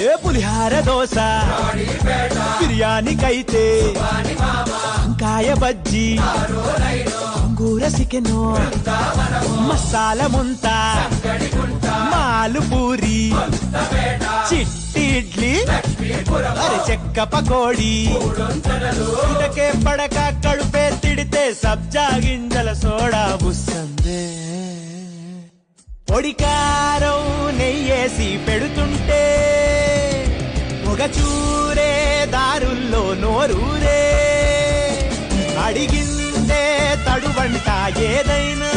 ఏ పులిహార దోశ బిర్యానీకైతే వంకాయ బజ్జీ అంగూర చికెను మసాలా ముంత మాలు పూరి చిట్టి ఇడ్లీ అరే చెక్క పకోడీ ఇంతకే పడక కడుపే తిడితే సబ్జా గింజల సోడా బుస్సందే పొడికారం నెయ్యేసి పెడుతుంటే పొగ చూరే దారుల్లో నోరూరే అడిగిందే తడువంట ఏదైనా